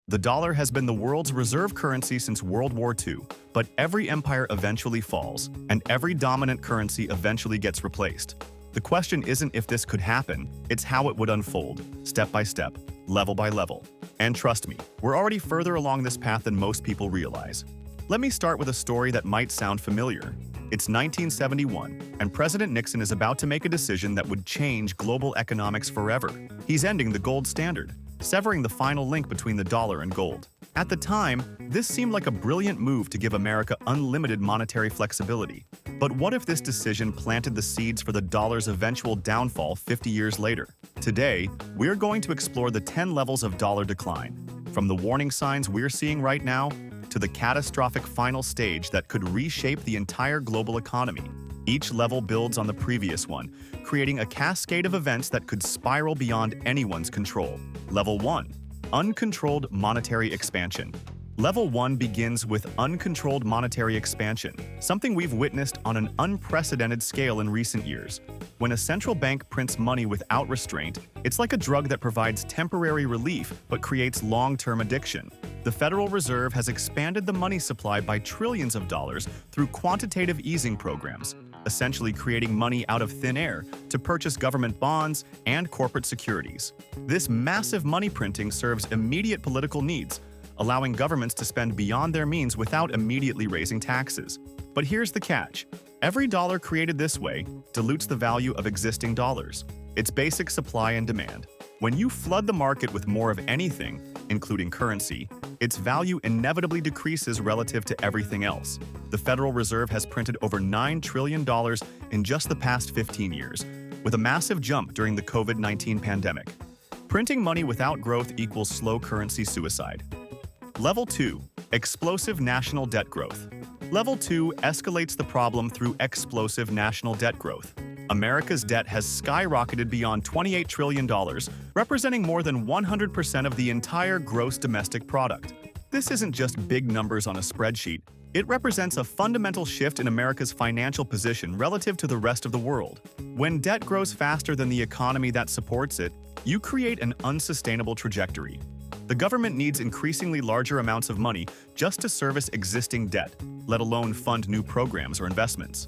The dollar has been the world's reserve currency since World War II, but every empire eventually falls, and every dominant currency eventually gets replaced. The question isn't if this could happen, it's how it would unfold, step by step, level by level. And trust me, we're already further along this path than most people realize. Let me start with a story that might sound familiar. It's 1971, and President Nixon is about to make a decision that would change global economics forever. He's ending the gold standard, severing the final link between the dollar and gold. At the time, this seemed like a brilliant move to give America unlimited monetary flexibility. But what if this decision planted the seeds for the dollar's eventual downfall 50 years later? Today, we're going to explore the 10 levels of dollar decline, from the warning signs we're seeing right now to the catastrophic final stage that could reshape the entire global economy. Each level builds on the previous one, creating a cascade of events that could spiral beyond anyone's control. Level 1. Uncontrolled monetary expansion. Level 1 begins with uncontrolled monetary expansion, something we've witnessed on an unprecedented scale in recent years. When a central bank prints money without restraint, it's like a drug that provides temporary relief but creates long-term addiction. The Federal Reserve has expanded the money supply by trillions of dollars through quantitative easing programs, essentially creating money out of thin air to purchase government bonds and corporate securities. This massive money printing serves immediate political needs, allowing governments to spend beyond their means without immediately raising taxes. But here's the catch. Every dollar created this way dilutes the value of existing dollars. It's basic supply and demand. When you flood the market with more of anything, including currency, its value inevitably decreases relative to everything else. The Federal Reserve has printed over $9 trillion in just the past 15 years, with a massive jump during the COVID-19 pandemic. Printing money without growth equals slow currency suicide. Level 2. Explosive national debt growth. Level 2 escalates the problem through explosive national debt growth. America's debt has skyrocketed beyond $28 trillion, representing more than 100% of the entire gross domestic product. This isn't just big numbers on a spreadsheet. It represents a fundamental shift in America's financial position relative to the rest of the world. When debt grows faster than the economy that supports it, you create an unsustainable trajectory. The government needs increasingly larger amounts of money just to service existing debt, let alone fund new programs or investments.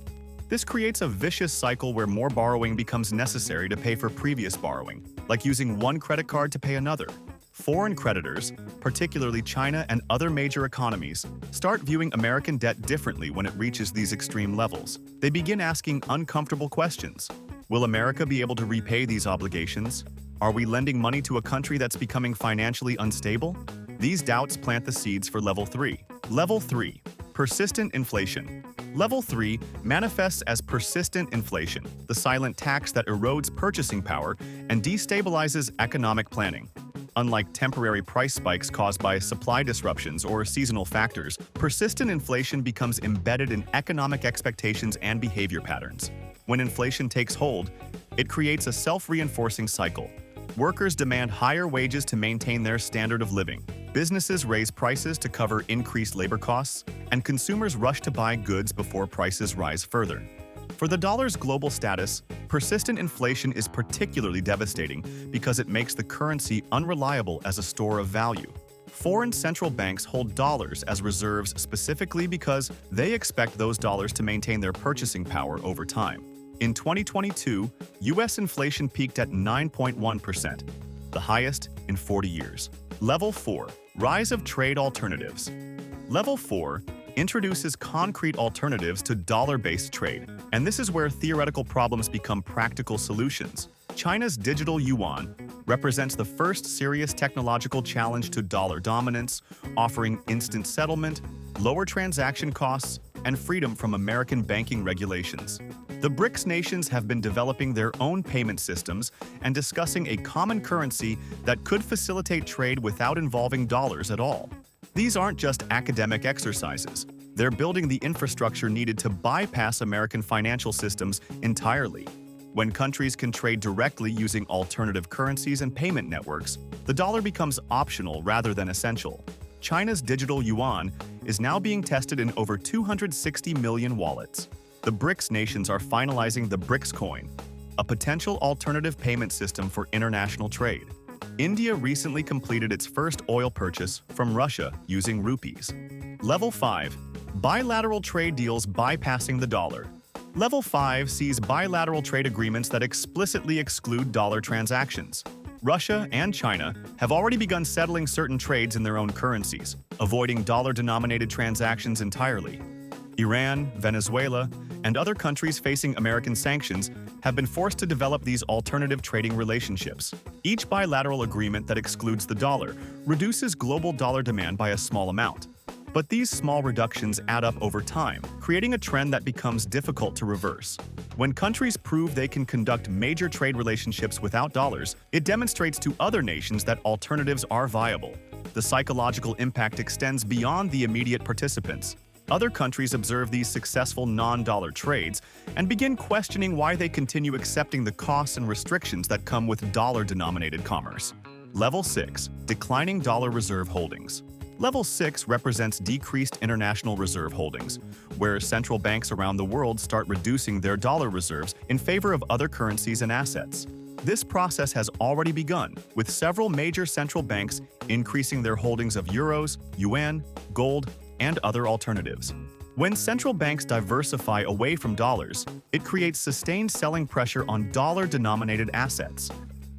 This creates a vicious cycle where more borrowing becomes necessary to pay for previous borrowing, like using one credit card to pay another. Foreign creditors, particularly China and other major economies, start viewing American debt differently when it reaches these extreme levels. They begin asking uncomfortable questions. Will America be able to repay these obligations? Are we lending money to a country that's becoming financially unstable? These doubts plant the seeds for Level 3. Level 3. Persistent inflation. Level 3 manifests as persistent inflation, the silent tax that erodes purchasing power and destabilizes economic planning. Unlike temporary price spikes caused by supply disruptions or seasonal factors, persistent inflation becomes embedded in economic expectations and behavior patterns. When inflation takes hold, it creates a self-reinforcing cycle. Workers demand higher wages to maintain their standard of living. Businesses raise prices to cover increased labor costs, and consumers rush to buy goods before prices rise further. For the dollar's global status, persistent inflation is particularly devastating because it makes the currency unreliable as a store of value. Foreign central banks hold dollars as reserves specifically because they expect those dollars to maintain their purchasing power over time. In 2022, U.S. inflation peaked at 9.1%, the highest in 40 years. Level 4. Rise of trade alternatives. Level 4 introduces concrete alternatives to dollar-based trade, and this is where theoretical problems become practical solutions. China's digital yuan represents the first serious technological challenge to dollar dominance, offering instant settlement, lower transaction costs, and freedom from American banking regulations. The BRICS nations have been developing their own payment systems and discussing a common currency that could facilitate trade without involving dollars at all. These aren't just academic exercises. They're building the infrastructure needed to bypass American financial systems entirely. When countries can trade directly using alternative currencies and payment networks, the dollar becomes optional rather than essential. China's digital yuan is now being tested in over 260 million wallets. The BRICS nations are finalizing the BRICS coin, a potential alternative payment system for international trade. India recently completed its first oil purchase from Russia using rupees. Level 5. Bilateral trade deals bypassing the dollar. Level 5 sees bilateral trade agreements that explicitly exclude dollar transactions. Russia and China have already begun settling certain trades in their own currencies, avoiding dollar-denominated transactions entirely. Iran, Venezuela, and other countries facing American sanctions have been forced to develop these alternative trading relationships. Each bilateral agreement that excludes the dollar reduces global dollar demand by a small amount. But these small reductions add up over time, creating a trend that becomes difficult to reverse. When countries prove they can conduct major trade relationships without dollars, it demonstrates to other nations that alternatives are viable. The psychological impact extends beyond the immediate participants. Other countries observe these successful non-dollar trades and begin questioning why they continue accepting the costs and restrictions that come with dollar-denominated commerce. Level 6. Declining dollar reserve holdings. Level 6 represents decreased international reserve holdings, where central banks around the world start reducing their dollar reserves in favor of other currencies and assets. This process has already begun, with several major central banks increasing their holdings of euros, yuan, gold, and other alternatives. When central banks diversify away from dollars, it creates sustained selling pressure on dollar-denominated assets.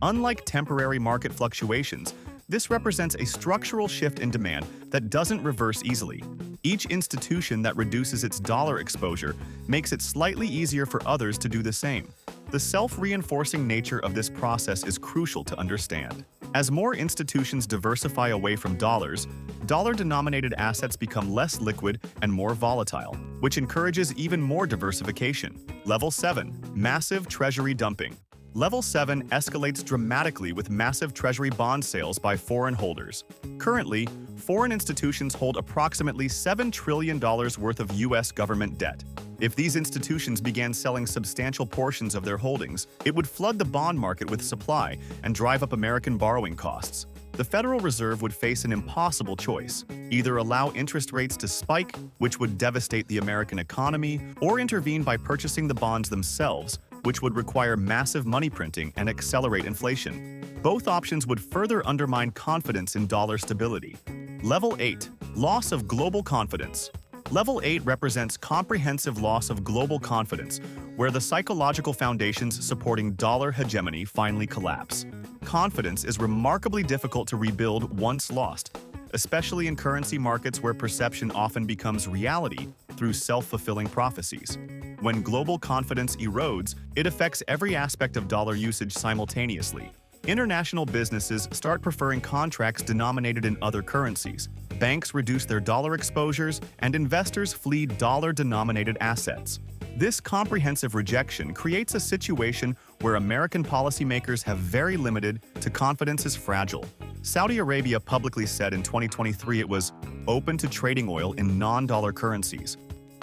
Unlike temporary market fluctuations, this represents a structural shift in demand that doesn't reverse easily. Each institution that reduces its dollar exposure makes it slightly easier for others to do the same. The self-reinforcing nature of this process is crucial to understand. As more institutions diversify away from dollars, dollar-denominated assets become less liquid and more volatile, which encourages even more diversification. Level 7. Massive Treasury dumping. Level 7 escalates dramatically with massive Treasury bond sales by foreign holders. Currently, foreign institutions hold approximately $7 trillion worth of U.S. government debt. If these institutions began selling substantial portions of their holdings, it would flood the bond market with supply and drive up American borrowing costs. The Federal Reserve would face an impossible choice: either allow interest rates to spike, which would devastate the American economy, or intervene by purchasing the bonds themselves, which would require massive money printing and accelerate inflation. Both options would further undermine confidence in dollar stability. Level 8. Loss of global confidence. Level 8 represents comprehensive loss of global confidence, where the psychological foundations supporting dollar hegemony finally collapse. Confidence is remarkably difficult to rebuild once lost, especially in currency markets where perception often becomes reality through self-fulfilling prophecies. When global confidence erodes, it affects every aspect of dollar usage simultaneously. International businesses start preferring contracts denominated in other currencies. Banks reduce their dollar exposures, and investors flee dollar-denominated assets. This comprehensive rejection creates a situation where American policymakers have very limited to confidence is fragile. Saudi Arabia publicly said in 2023 it was open to trading oil in non-dollar currencies.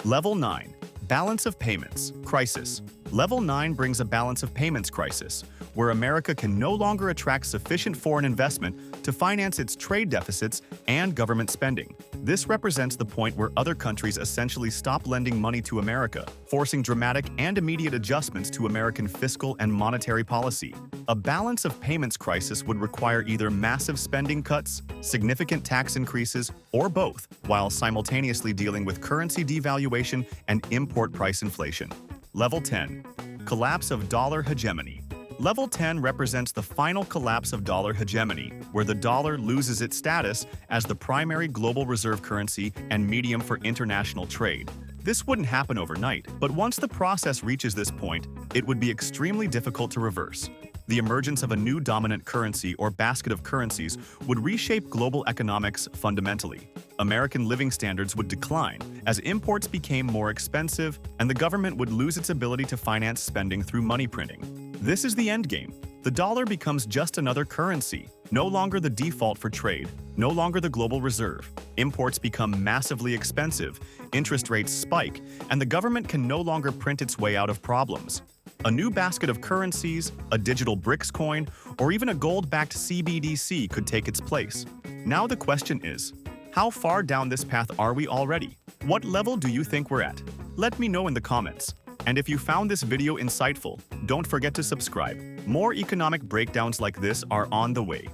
Level 9. Balance of payments crisis. Level 9 brings a balance of payments crisis, where America can no longer attract sufficient foreign investment to finance its trade deficits and government spending. This represents the point where other countries essentially stop lending money to America, forcing dramatic and immediate adjustments to American fiscal and monetary policy. A balance of payments crisis would require either massive spending cuts, significant tax increases, or both, while simultaneously dealing with currency devaluation and import price inflation. Level 10. Collapse of dollar hegemony. Level 10 represents the final collapse of dollar hegemony, where the dollar loses its status as the primary global reserve currency and medium for international trade. This wouldn't happen overnight, but once the process reaches this point, it would be extremely difficult to reverse. The emergence of a new dominant currency or basket of currencies would reshape global economics fundamentally. American living standards would decline as imports became more expensive, and the government would lose its ability to finance spending through money printing. This is the endgame. The dollar becomes just another currency, no longer the default for trade, no longer the global reserve. Imports become massively expensive, interest rates spike, and the government can no longer print its way out of problems. A new basket of currencies, a digital BRICS coin, or even a gold-backed CBDC could take its place. Now the question is, how far down this path are we already? What level do you think we're at? Let me know in the comments. And if you found this video insightful, don't forget to subscribe. More economic breakdowns like this are on the way.